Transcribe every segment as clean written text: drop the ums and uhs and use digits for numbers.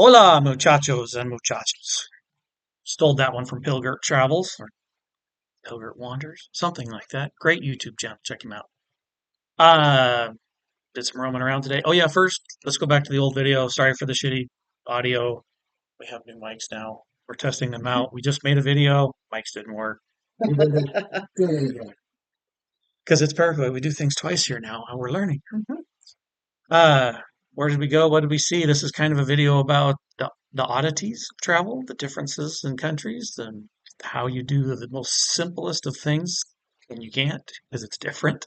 Hola, muchachos and muchachas. Stole that one from Pilgert Travels or Pilgert Wanders, something like that. Great YouTube channel. Check him out. Uh, did some roaming around today. Oh yeah, first let's go back to the old video. Sorry for the shitty audio. We have new mics now. We're testing them out. We just made a video. Mics didn't work because it's Paraguay. We do things twice here now, and we're learning. Mhm. Uh, where did we go? What did we see? This is kind of a video about the oddities of travel, the differences in countries, and how you do the most simplest of things, and you can't because it's different.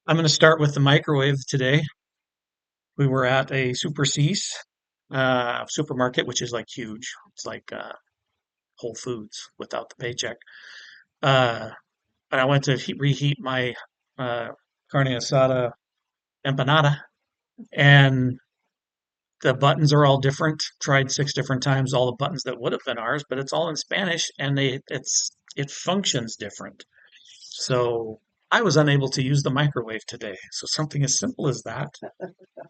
I'm going to start with the microwave today. We were at a Super C's supermarket, which is like huge. It's like Whole Foods without the paycheck. Uh, and I went to reheat my uh, carne asada empanada, and the buttons are all different. Tried six different times all the buttons that would have been ours, but it's all in Spanish and it functions different. So I was unable to use the microwave today. So something as simple as that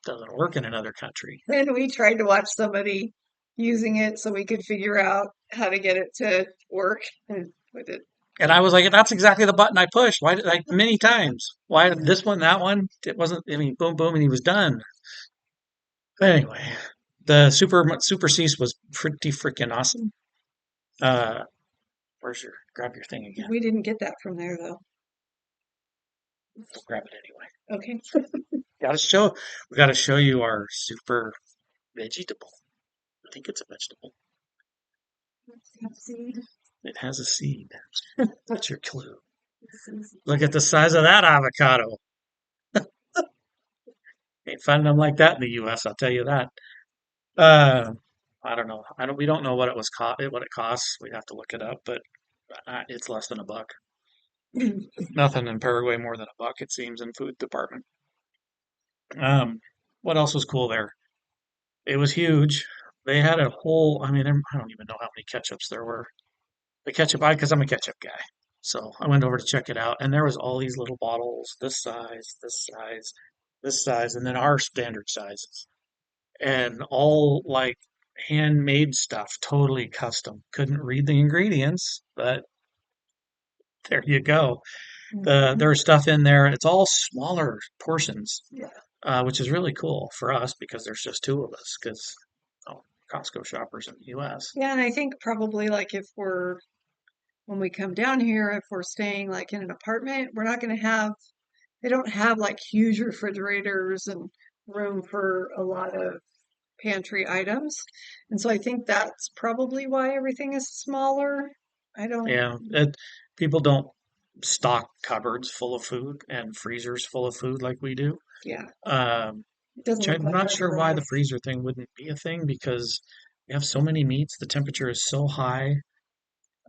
doesn't work in another country. And we tried to watch somebody using it so we could figure out how to get it to work. And we did. And I was like, that's exactly the button I pushed. Why did like many times? Why this one, that one? It wasn't. I mean, boom, boom, and he was done. Anyway, the Super Cease was pretty freaking awesome. Uh, where's your grab your thing again? We didn't get that from there though. We'll grab it anyway. Okay. Gotta show, we gotta show you our super vegetable. I think it's a vegetable. It has a seed. That's your clue. Look at the size of that avocado. Ain't finding them like that in the U.S. I'll tell you that. Uh, I don't know. We don't know what it was what it costs. We'd have to look it up, but it's less than $1. Nothing in Paraguay more than $1, it seems, in food department. Um, what else was cool there? It was huge. They had a whole. I mean, I don't even know how many ketchups there were. The ketchup, because I'm a ketchup guy. So I went over to check it out, and there was all these little bottles, this size, this size, this size, and then our standard sizes, and all like handmade stuff, totally custom. Couldn't read the ingredients, but there you go. Mhm. There's stuff in there. It's all smaller portions, Yeah. which is really cool for us because there's just two of us. Because Costco shoppers in the U.S. Yeah, and I think probably like when we come down here, if we're staying like in an apartment, we're not going to have, they don't have like huge refrigerators and room for a lot of pantry items. And so I think that's probably why everything is smaller. I don't, Yeah, people don't stock cupboards full of food and freezers full of food like we do. yeah, Um, it doesn't which look I'm like not that sure for why the us. freezer thing wouldn't be a thing because we have so many meats. The temperature is so high.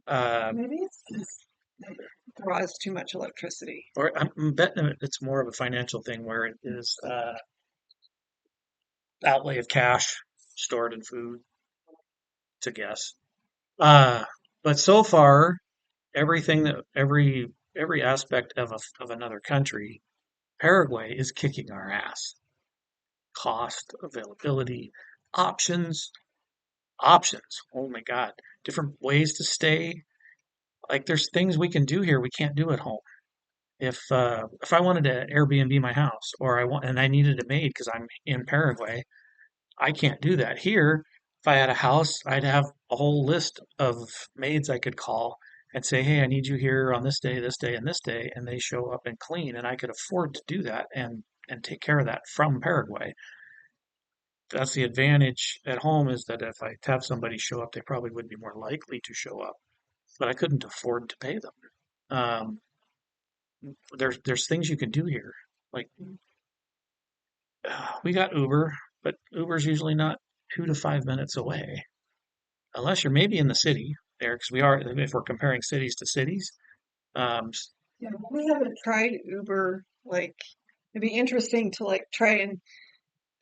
Uh, Maybe it's just it draws too much electricity. or I'm betting it's more of a financial thing where it is outlay of cash stored in food, to guess. Uh, but so far, everything that every aspect of another country, Paraguay is kicking our ass. Cost, availability, options, options. Oh my God, different ways to stay. Like there's things we can do here we can't do at home. If I wanted to Airbnb my house or I needed a maid because I'm in Paraguay, I can't do that. Here, if I had a house, I'd have a whole list of maids I could call and say, "Hey, I need you here on this day, and this day," and they show up and clean, and I could afford to do that and take care of that from Paraguay. That's the advantage at home is that if I have somebody show up, they probably would be more likely to show up, but I couldn't afford to pay them. Um, there's things you can do here. Like we got Uber, but Uber's usually not 2 to 5 minutes away, unless you're maybe in the city there, because we are if we're comparing cities to cities. Um, Yeah, we haven't tried Uber. Like, it'd be interesting to like try and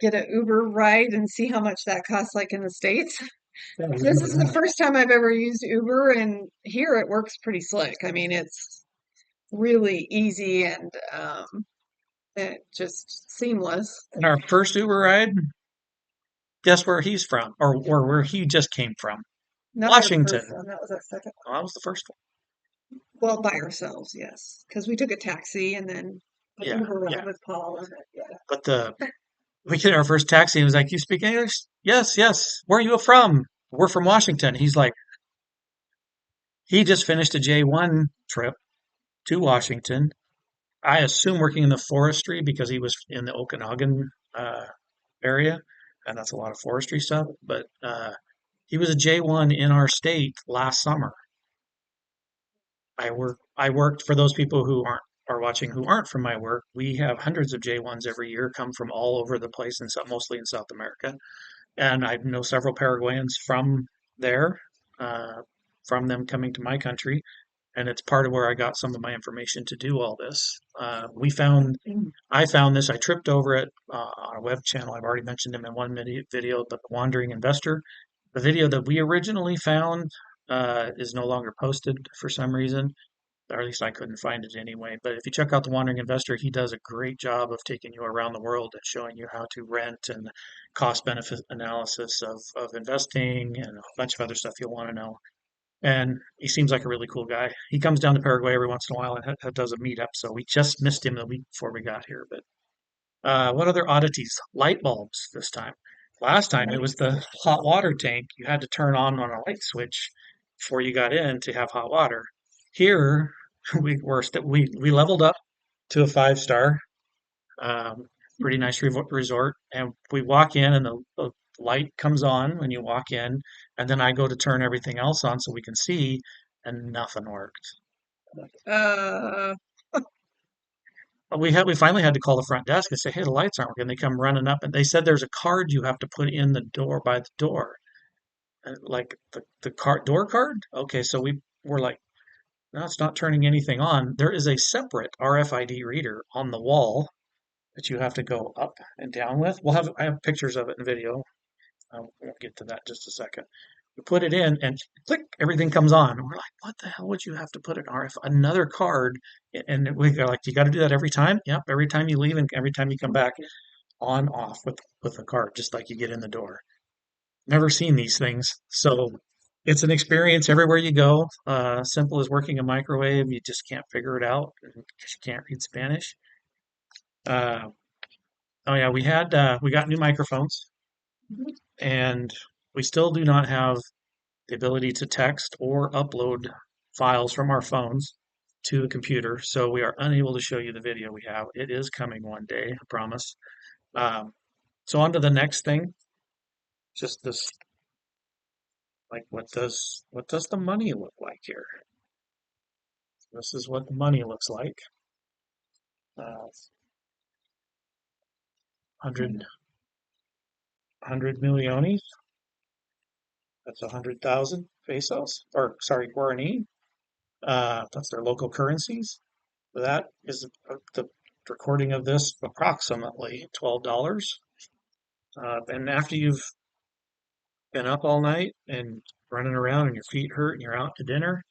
get an Uber ride and see how much that costs, like in the States. This is the first time I've ever used Uber, and here it works pretty slick. I mean, it's really easy and just seamless. in our first Uber ride, Guess where he's from, or where he just came from? Not our first Washington. one. That was our second Well, that was the first one. one. Well, by ourselves, yes, because we took a taxi and then an Yeah, Uber yeah. ride with Paul. And yeah. But we get our first taxi and he was like, "You speak English?" Yes, yes. Where are you from? We're from Washington. He's like, he just finished a J1 trip to Washington. I assume working in the forestry because he was in the Okanagan area, and that's a lot of forestry stuff. But he was a J1 in our state last summer. I worked for those people who are watching who aren't from my work. We have hundreds of J1s every year come from all over the place and mostly in South America. And I know several Paraguayans from there, uh, from them coming to my country. And it's part of where I got some of my information to do all this. I found this. I tripped over it on a web channel. I've already mentioned him in one video, but the Wandering Investor. The video that we originally found is no longer posted for some reason, or at least I couldn't find it anyway. But if you check out the Wandering Investor, he does a great job of taking you around the world and showing you how to rent and cost benefit analysis of investing and a bunch of other stuff you'll want to know. And he seems like a really cool guy. He comes down to Paraguay every once in a while and does a meetup. So we just missed him the week before we got here. But what other oddities? Light bulbs this time. Last time it was the hot water tank. You had to turn on a light switch before you got in to have hot water. Here we leveled up to a 5 star, um, pretty nice resort, and we walk in and the light comes on when you walk in, and then I go to turn everything else on so we can see, and nothing worked. Uh, We finally had to call the front desk and say, "Hey, the lights aren't working." They come running up and they said there's a card you have to put in the door by the door, like the card door card. Okay, so we were like, "No, it's not turning anything on." There is a separate RFID reader on the wall that you have to go up and down with. I have pictures of it in video. We'll get to that in just a second. You put it in and click, everything comes on. And we're like, what the hell would you have to put another card? And we are like, you got to do that every time? Yep, every time you leave and every time you come back, on off with the card, just like you get in the door. Never seen these things. So it's an experience everywhere you go. Simple as working a microwave. You just can't figure it out because you can't read Spanish. Uh, oh yeah, we got new microphones and we still do not have the ability to text or upload files from our phones to the computer, so we are unable to show you the video we have. It is coming one day, I promise. Um, so on to the next thing. Just this, like, what does the money look like here? This is what the money looks like. 100 millones. That's 100,000 pesos, or sorry, guarani. That's their local currencies. That is the recording of this approximately $12. And after you've been up all night and running around and your feet hurt and you're out to dinner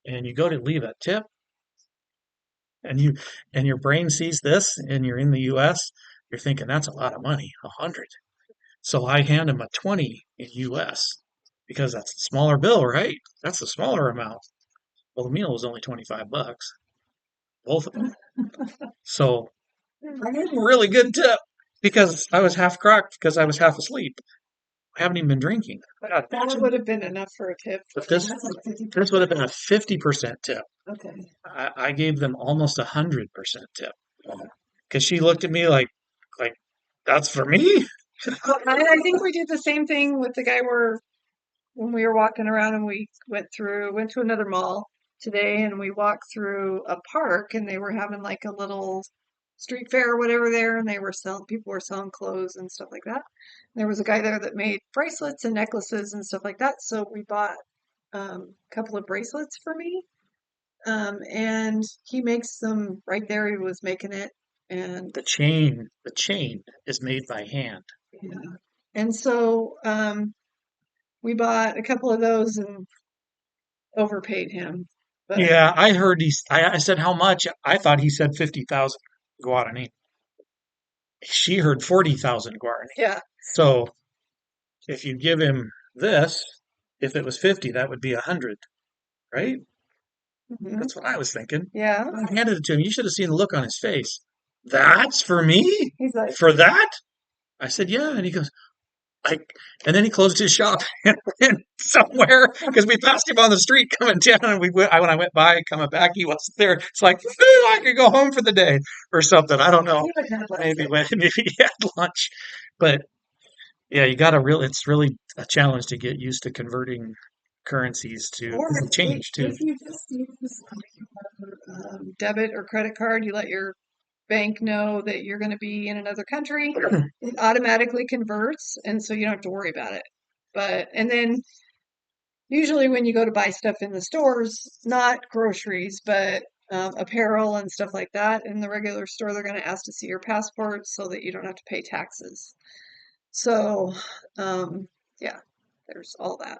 and you go to leave a tip and your brain sees this and you're in the US, you're thinking that's a lot of money, 100. So I hand him a 20 in US because that's a smaller bill, right? That's a smaller amount. Well, the meal was only 25 bucks, both of them. So I gave him a really good tip because I was half crocked because I was half asleep. I haven't even been drinking. God, that would have been enough for a tip. but this would have been a 50% tip. Okay. I gave them almost 100% tip because she looked at me like that's for me. Well, I think we did the same thing with the guy when we were walking around and we went to another mall today and we walked through a park and they were having like a little street fair or whatever there and people were selling clothes and stuff like that. There was a guy there that made bracelets and necklaces and stuff like that. So we bought a couple of bracelets for me. And he makes them right there. He was making it and The chain is made by hand. yeah. And so we bought a couple of those and overpaid him. But Yeah, I heard I said how much? I thought he said 50,000 guarani. She heard 40,000 guarani. yeah, So if you give him this, if it was 50, that would be 100, right? Hmm. That's what I was thinking. Yeah. I handed it to him. You should have seen the look on his face. That's for me? He's like, For that? I said, yeah. And he goes, like, and then he closed his shop and went somewhere because we passed him on the street coming down. And when I went by coming back, he wasn't there. It's like, I could go home for the day or something. I don't know. he would have Maybe lunch. maybe he had lunch, but yeah, you got to it's really a challenge to get used to converting currencies to Or change too. if you just use your debit or credit card, you let your bank know that you're going to be in another country, it automatically converts, and so you don't have to worry about it. But and then usually when you go to buy stuff in the stores, not groceries, but apparel and stuff like that, in the regular store, they're going to ask to see your passport so that you don't have to pay taxes. So, um, yeah, there's all that.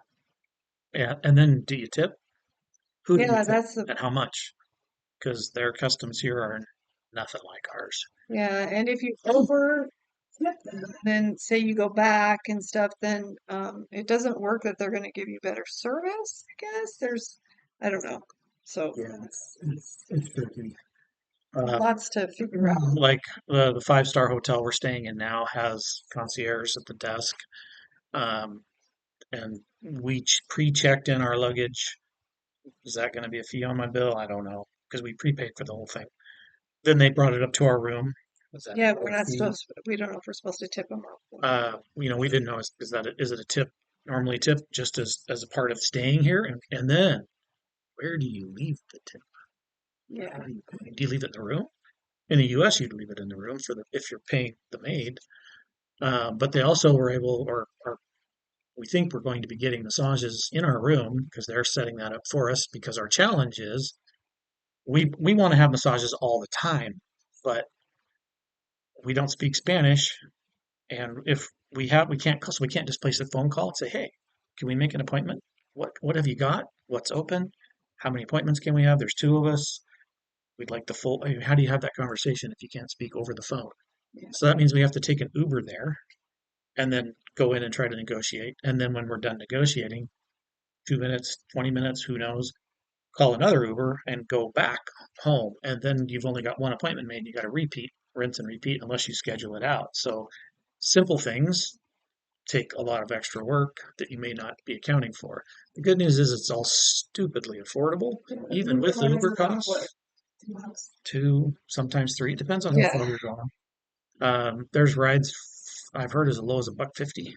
Yeah, and then do you tip? Who do you Yeah, tip that's the and how much? Because their customs here are nothing like ours. yeah, and if you over tip them, then say you go back and stuff, then it doesn't work that they're going to give you better service, I guess. I don't know. So, Yeah, it's tricky. Uh, lots to figure out. like the five-star hotel we're staying in now has concierge at the desk, um, and we pre-checked in our luggage. Is that going to be a fee on my bill? I don't know because we prepaid for the whole thing. Then they brought it up to our room. Was that Yeah, we're another not fee? supposed, we don't know if we're supposed to tip them or. We didn't know is it a tip normally tip just as a part of staying here, and then where do you leave the tip? Yeah. Do you leave it in the room? In the U.S., you'd leave it in the room for the if you're paying the maid. But they also were able, or we think we're going to be getting massages in our room because they're setting that up for us. Because our challenge is we want to have massages all the time, but we don't speak Spanish, and if we can't so we can't just place a phone call and say, hey, can we make an appointment? What have you got? What's open? How many appointments can we have? There's two of us. We'd like the full. I mean, how do you have that conversation if you can't speak over the phone? Yeah. So that means we have to take an Uber there and then go in and try to negotiate. And then when we're done negotiating, 2 minutes, 20 minutes, who knows, call another Uber and go back home. And then you've only got one appointment made. You got to repeat, rinse and repeat unless you schedule it out. So simple things take a lot of extra work that you may not be accounting for. The good news is it's all stupidly affordable, even with the Uber costs. Two, sometimes three. It depends on how Yeah. far you're going. There's rides I've heard as low as $1.50.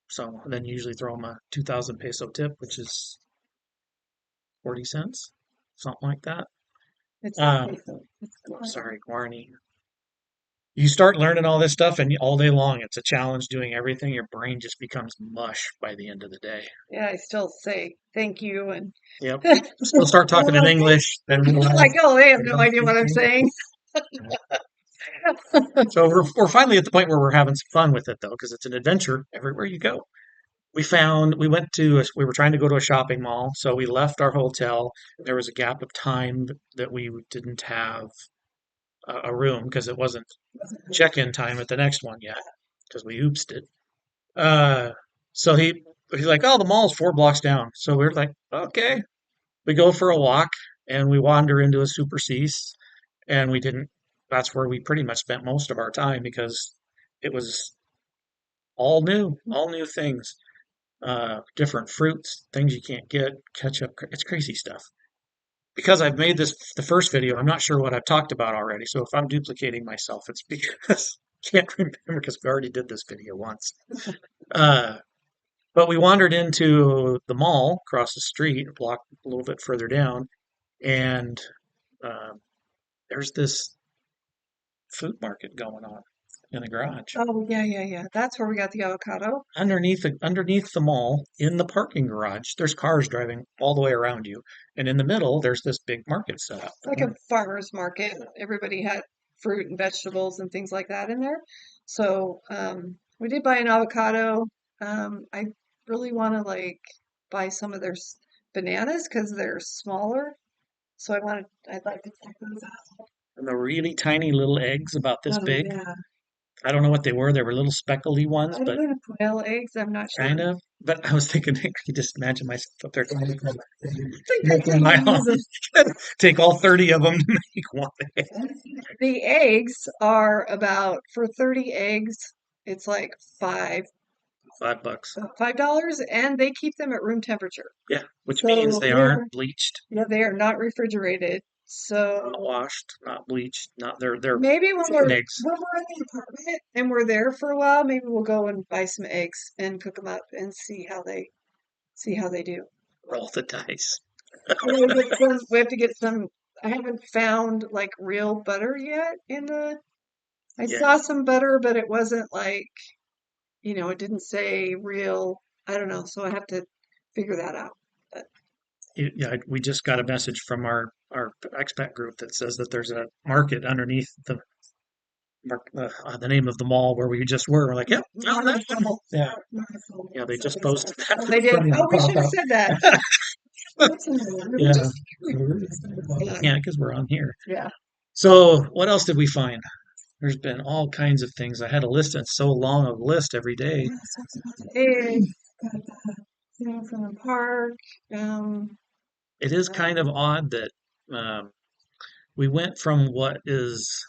So then you usually throw them a 2,000 peso tip, which is 40 cents, something like that. It's Um, okay. So it's fine. sorry, Guarani. You start learning all this stuff, and all day long, it's a challenge doing everything. Your brain just becomes mush by the end of the day. Yeah, I still say thank you and Yep. Still start talking in English, then like, realize oh, they have they no don't idea speak what I'm English. saying. So we're finally at the point where we're having some fun with it, though, because it's an adventure everywhere you go. We were trying to go to a shopping mall, so we left our hotel. There was a gap of time that we didn't have a room because it wasn't check-in time at the next one yet because we oopsed it. Uh, so he's like, "Oh, the mall's 4 blocks down." So we're like, "Okay." We go for a walk and we wander into a Super C's, and we didn't. That's where we pretty much spent most of our time because it was all new things, different fruits, things you can't get, ketchup. It's crazy stuff. Because I've made this the first video, I'm not sure what I've talked about already. So if I'm duplicating myself, it's because I can't remember because we already did this video once. Uh, but we wandered into the mall across the street, a block a little bit further down, and uh, there's this food market going on in the garage. Oh, yeah, yeah, yeah. That's where we got the avocado. Underneath the mall, in the parking garage, there's cars driving all the way around you, and in the middle, there's this big market set up. It's like a farmer's market. Everybody had fruit and vegetables and things like that in there. So, we did buy an avocado. I really want to like buy some of their bananas because they're smaller. So I'd like to check those out. And the really tiny little eggs about this Oh big, yeah. I don't know what they were. They were little speckly ones, Might have but been quail eggs. I'm not sure. kind of. But I was thinking, I could just imagine myself up there trying to Think I making could my own. use them. Take all 30 of them to make one egg. The eggs are about for 30 eggs. It's like $5. $5, and they keep them at room temperature. Yeah, which means So they aren't bleached, yeah, they are not refrigerated. not So washed, not bleached, not they're maybe chicken eggs when we're in the apartment and we're there for a while, maybe we'll go and buy some eggs and cook them up and see how they do. roll the dice. We have to get some. I haven't found like real butter yet in the. I Yeah, saw some butter, but it wasn't like, it didn't say real. I don't know, so I have to figure that out. But yeah. We just got a message from our expat group that says that there's a market underneath the name of the mall where we just were. We're like, yep, found that one. Yeah, yeah. They just posted that. oh, they did. Funny how Oh, it we popped should have up. said that. Yeah, Yeah, yeah, because we're on here. yeah. So, what else did we find? There's been all kinds of things. I had a list, and it's so long a list every day. Eggs, from the park. Um, It is kind of um, odd that um, we went from what is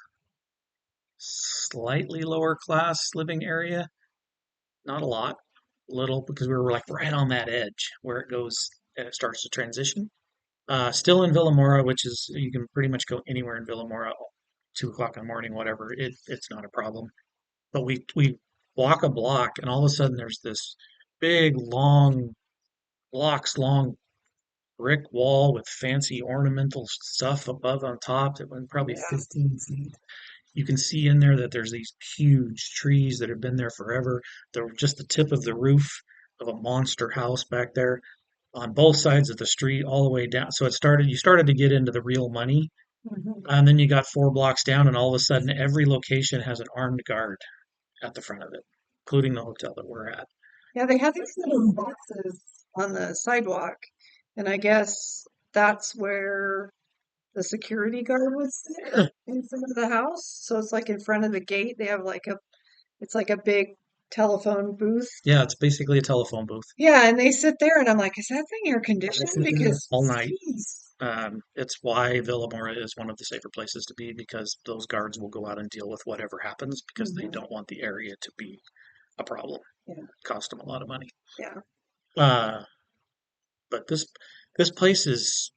slightly lower class living area, not a lot, little, because we were like right on that edge where it goes and it starts to transition. Still in Villamora, which is you can pretty much go anywhere in Villamora, 2 o'clock in the morning, whatever. It's not a problem. But we walk a block, and all of a sudden there's this big, long, blocks long brick wall with fancy ornamental stuff above on top that went probably yeah. 15 feet. You can see in there that there's these huge trees that have been there forever. They're just the tip of the roof of a monster house back there on both sides of the street, all the way down. So you started to get into the real money. Mhm. And then you got 4 blocks down, and all of a sudden, every location has an armed guard at the front of it, including the hotel that we're at. Yeah, they have these little boxes on the sidewalk, and I guess that's where the security guard would sit in front of the house. So it's like in front of the gate. They have it's like a big telephone booth. Yeah, it's basically a telephone booth Yeah, and they sit there, and I'm like, is that thing air conditioned? Because, all night. geez. It's why Villamora is one of the safer places to be because those guards will go out and deal with whatever happens because they Mhm. don't want the area to be a problem. Yeah, Cost them a lot of money. yeah. Uh, but this place is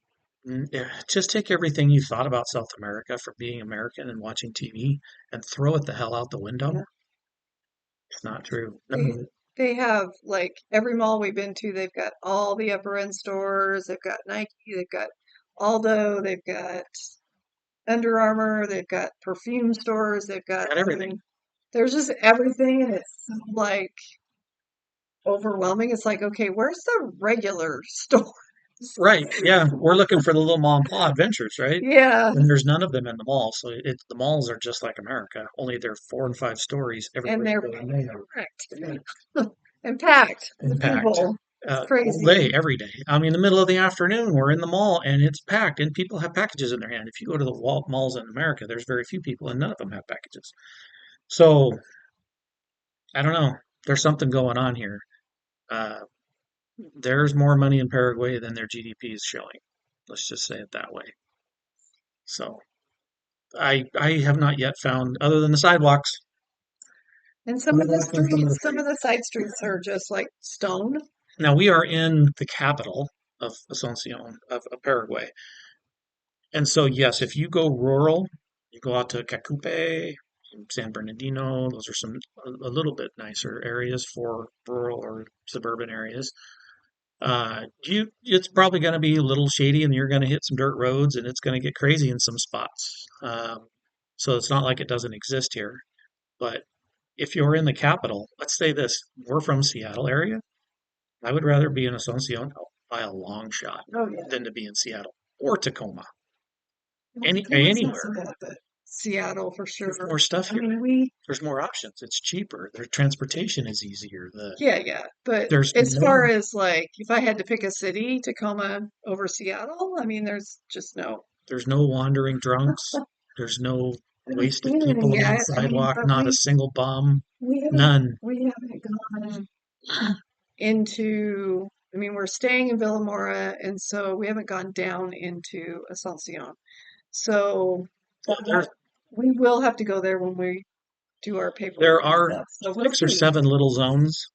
just take everything you thought about South America from being American and watching TV and throw it the hell out the window. Yeah. It's not true. They No, they have like every mall we've been to, they've got all the upper end stores. They've got Nike, they've got Aldo, they've got Under Armour, they've got perfume stores, they've got, got I everything. mean, there's just everything, and it's so like overwhelming. It's like, okay, where's the regular stores? Right. Yeah. We're looking for the little mom and pop adventures, right? Yeah, And there's none of them in the mall. So the malls are just like America, only they're 4 and 5 stories and everywhere you they're go in there. packed and packed with Impact. people. It's All day, crazy. every day. I mean, the middle of the afternoon, we're in the mall and it's packed, and people have packages in their hand. If you go to the malls in America, there's very few people, and none of them have packages. So I don't know. There's something going on here. Uh, there's more money in Paraguay than their GDP is showing. Let's just say it that way. So I have not yet found, other than the sidewalks. And some of the side streets are just like stone. Now we are in the capital of Asuncion of Paraguay, and so yes, if you go rural, you go out to Cacupe, San Bernardino. Those are some a little bit nicer areas for rural or suburban areas. It's probably going to be a little shady, and you're going to hit some dirt roads, and it's going to get crazy in some spots. So it's not like it doesn't exist here. But if you're in the capital, let's say this, we're from Seattle area. I would rather be in Asuncion by a long shot Oh yeah. than to be in Seattle or Tacoma, Well, Tacoma's not anywhere. so bad, but Seattle for There's sure. more stuff I here. mean, There's more options. It's cheaper. Their transportation is easier. yeah. But There's as far no as like, if I had to pick a city, Tacoma over Seattle, I mean, there's just no. there's no wandering drunks. There's no Wasted people Yeah, along the I mean, sidewalk, but not a single bum, we haven't none. we haven't gone into. I mean, we're staying in Villamora, and so we haven't gone down into Asuncion. So Well, that we will have to go there when we do our paperwork there and are stuff. So we'll 6 or see. 7 little zones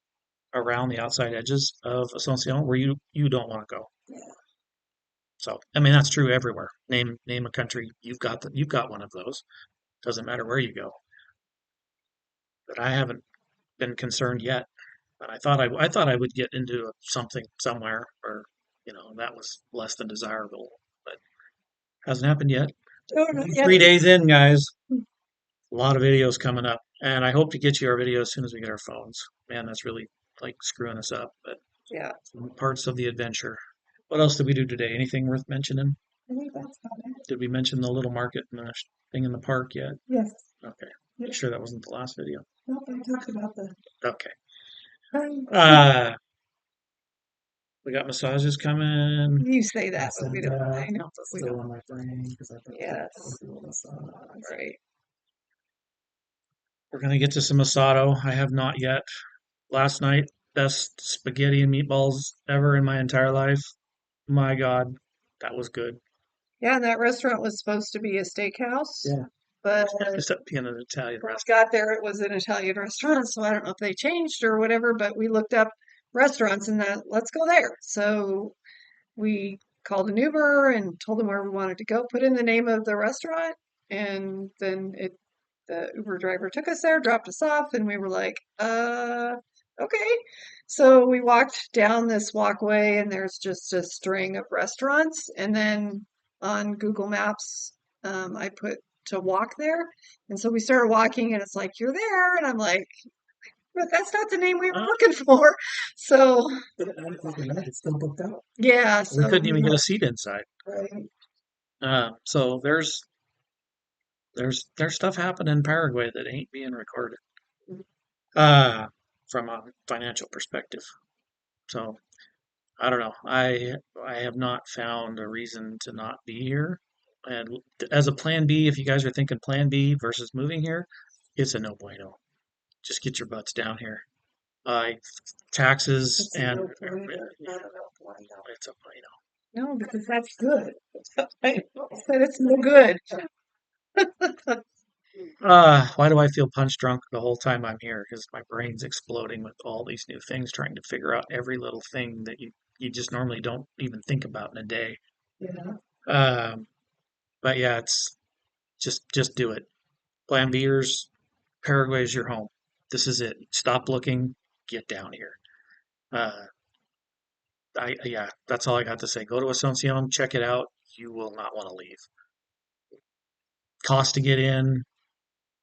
around the outside edges of Asuncion where you don't want to go. So, I mean, that's true everywhere. Name a country, you've got one of those. Doesn't matter where you go. But I haven't been concerned yet. But I thought I would get into something somewhere where, that was less than desirable. But hasn't happened yet. Oh, not yet. 3 days in, guys. A lot of videos coming up. And I hope to get you our video as soon as we get our phones. Man, that's really like screwing us up. But Yeah. parts of the adventure. What else did we do today? Anything worth mentioning? I think that's about it. Did we mention the little market and the thing in the park yet? Yes. Okay. Yep. You sure that wasn't the last video? Nope, I talked about the. Okay. Um, Uh, we got massages coming. you say that, but we Sent don't. that. I know, but we Still don't. on my brain because I thought Yes. a little massage. Right. We're gonna get to some asado. I have not yet. Last night, best spaghetti and meatballs ever in my entire life. My God, that was good. Yeah, and that restaurant was supposed to be a steakhouse, Yeah. but Just up being an Italian when we restaurant. got there, it was an Italian restaurant. So I don't know if they changed or whatever, but we looked up restaurants and that let's go there. So we called an Uber and told them where we wanted to go, put in the name of the restaurant, and then the Uber driver took us there, dropped us off, and we were like, okay. So we walked down this walkway, and there's just a string of restaurants. And then on Google Maps, I put to walk there. And so we started walking, and it's like, you're there. And I'm like, but that's not the name we were looking for. So, It's still booked out. yeah, We so couldn't even get a seat inside. right. So there's stuff happening in Paraguay that ain't being recorded. Uh, from a financial perspective. So I don't know. I have not found a reason to not be here. And as a plan B, if you guys are thinking plan B versus moving here, it's a no bueno. Just get your butts down here. Uh, Taxes It's a and no point. Not a no point. it's a bueno. No, because that's good. I said it's no good. Why do I feel punch drunk the whole time I'm here? Because my brain's exploding with all these new things, trying to figure out every little thing that you just normally don't even think about in a day. Yeah. Um, but yeah, it's just do it. Plan Bers, Paraguay is your home. This is it. Stop looking, get down here. Uh, yeah, that's all I got to say. Go to Asuncion, check it out. You will not want to leave. Cost to get in,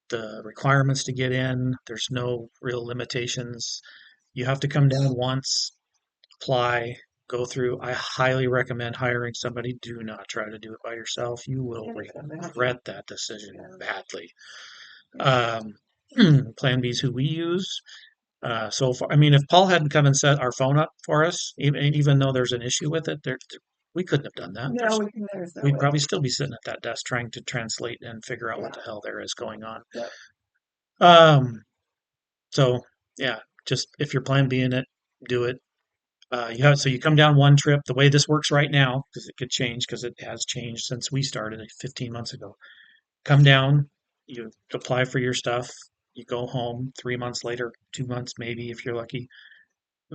the requirements to get in. There's no real limitations. You have to come down once, apply, go through. I highly recommend hiring somebody. Do not try to do it by yourself. You will regret that decision badly. Plan B is who we use. So far, I mean, if Paul hadn't come and set our phone up for us, even though there's an issue with it, we couldn't have done that. No, there's no We'd way. probably still be sitting at that desk trying to translate and figure out what the hell there is going on. Yep. Um, so yeah, just if you're plan B in it, do it. So you come down one trip. The way this works right now, because it could change, because it has changed since we started 15 months ago. Come down, you apply for your stuff, you go home. 3 months later, 2 months maybe if you're lucky,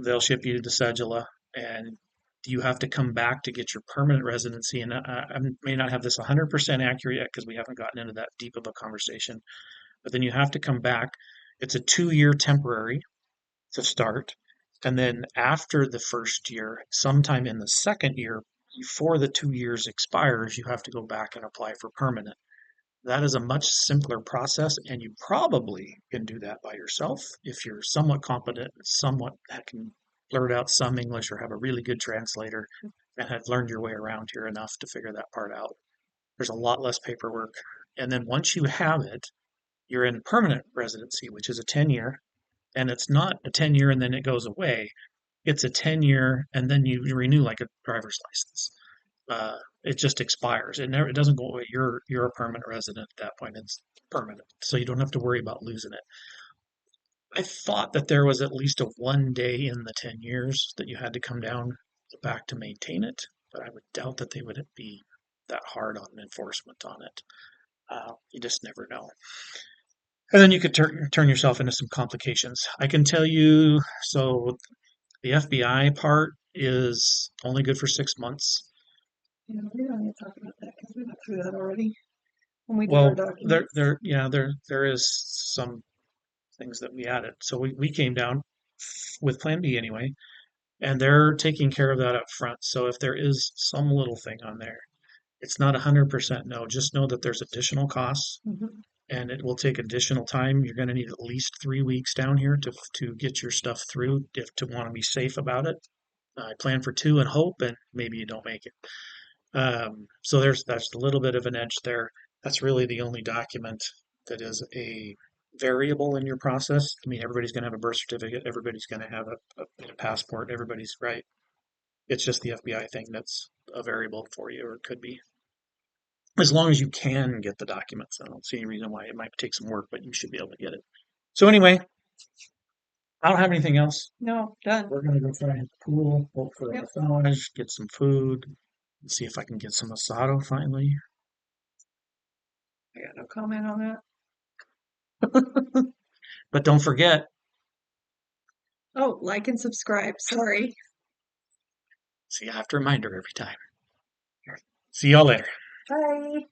they'll ship you to Sedula, and you have to come back to get your permanent residency. And I may not have this 100% accurate yet because we haven't gotten into that deep of a conversation. But then you have to come back. It's a 2-year temporary to start. And then after the first year, sometime in the second year, before the 2 years expires, you have to go back and apply for permanent. That is a much simpler process, and you probably can do that by yourself if you're somewhat competent, somewhat that can blurt out some English or have a really good translator and have learned your way around here enough to figure that part out. There's a lot less paperwork. And then once you have it, you're in permanent residency, which is a 10-year, and it's not a 10-year and then it goes away. It's a 10-year and then you renew like a driver's license. It just expires. It doesn't go away. You're a permanent resident at that point. It's permanent, so you don't have to worry about losing it. I thought that there was at least a 1 day in the 10 years that you had to come down back to maintain it, but I would doubt that they would be that hard on enforcement on it. You just never know. And then you could turn yourself into some complications. I can tell you, so the FBI part is only good for 6 months. You know, we don't need to talk about that because we went through that already when we did our Well, documents. yeah, there is some things that we added. So we came down with Plan B anyway, and they're taking care of that up front. So if there is some little thing on there, it's not 100% no. Just know that there's additional costs Hmm. and it will take additional time. You're going to need at least 3 weeks down here to get your stuff through if to want to be safe about it. I plan for 2 and hope, and maybe you don't make it. So that's a little bit of an edge there. That's really the only document that is a variable in your process. I mean, everybody's going to have a birth certificate, everybody's going to have a passport, everybody's right. It's just the FBI thing that's a variable for you, or it could be. As long as you can get the documents, I don't see any reason why it might take some work, but you should be able to get it. So anyway, I don't have anything else. No, done. We're gonna go try and pool, hope for a Yep. massage, get some food, and see if I can get some asado finally. I got no comment on that. But don't forget, Oh, like and subscribe. Sorry. see, I have to remind her every time. See y'all later. Bye.